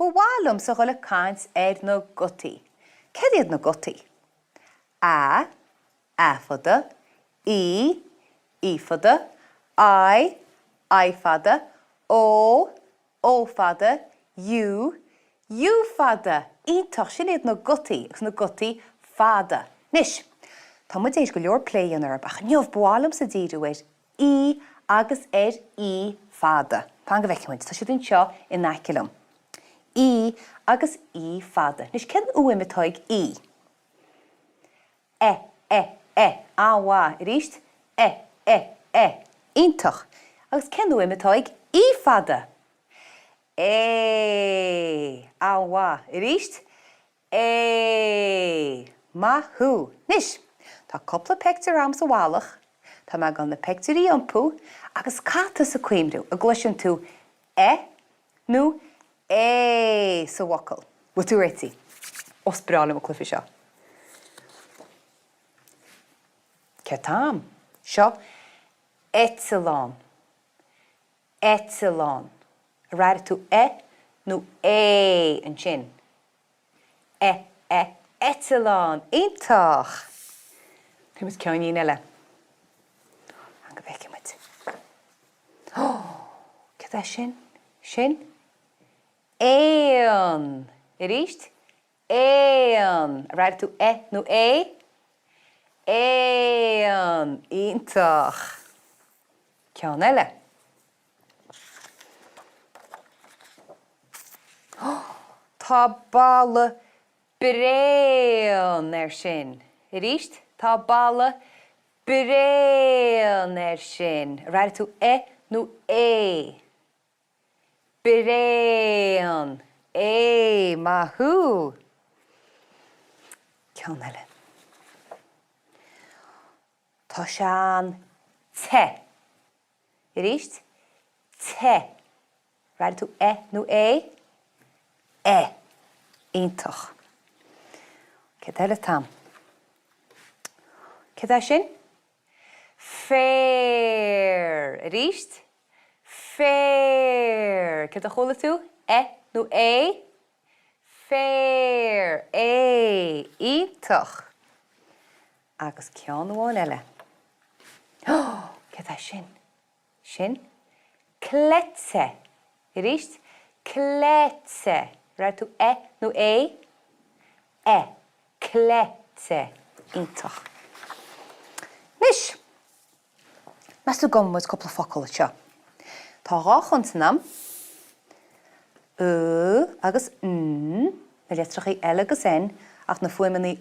bhálam sa ghuileadh caint na Gutaí. Cad iad na Gutaí? A, afada, ifada, I fada, O fada, U fada. Ítach sin iad na Gutaí, agus na Gutaí fada. Nis, tá muid éis go leor play an arb, ach neamh bhálam sa díriú I agus I fada. Pán go bheicemuid, tá siad an seo in náicilm. I agus I fada. Nis cén uimimetáig I? Áhá, ríist? Ítach. Agus cén uimimetáig I fada? Áhá, ríist? Mathú. Nis, tá coppla picture am sa bhálach, tá me gan na picture í iompú, agus cáta sa cuimrú, a gluiseann tú nó sa wacail. Bú tú réití. Os brála mo clufi seo. Ceatám. Seo, epsilon. Epsilon. A ráid tú nó an sin. Epsilon. Ítach. Thumas ceann eile. An go bheice muid. Cad sin? Sin? Éan. Ríist? Éan. A ráid tú nó Éan. Ítach. Ceann eile. Tá balla bréan sin. Ríist? Tá balla bréan sin. Ráid tú nó Bréan. Mathú. Ceann eile. Tá seán te. Ríist? Te. Ráid tú nó Ítach. Cad eile tam. Cad é sin? Fair. Ríist? Fair. Cad a chola tú? nó Fair. Ítach. Agus ceann bháin eile. Cad é sin? Sin? Cletse. Ríist? Cletse. Ráid tú nó cletse. Ítach. Nis, mes tú gommuid coppla focail seo. Tá ráchontanam agus na letrachaí L agus N ach na fuimeannaí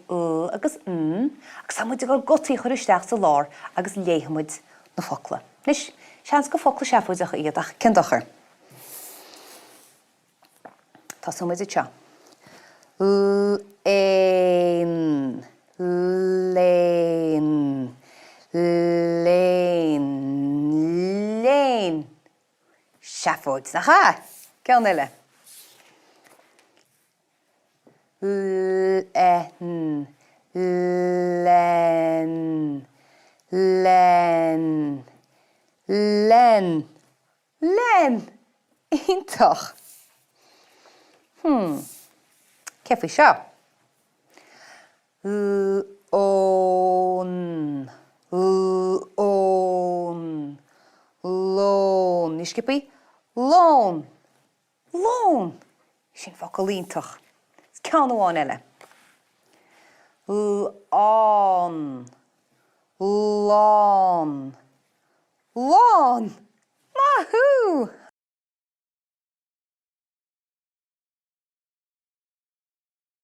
agus agus tá muid gur Gutaí chuir isteach sa lár agus léhamid na focla. Nis, seans go focla seafuid ach iad ach cindachar. Tá sumid seo. Léin. Léin. Léin. Léin. Seafuid na cha. Ceann eile. Len. Len. Len. Len. Len. Ítach. Cefa seo. Ón. Ón. Lón. Ní skipaí? Lón. Lón. Sin focail ítach. Ceann amháin eile. Lán. Lán. Lán. Mathú.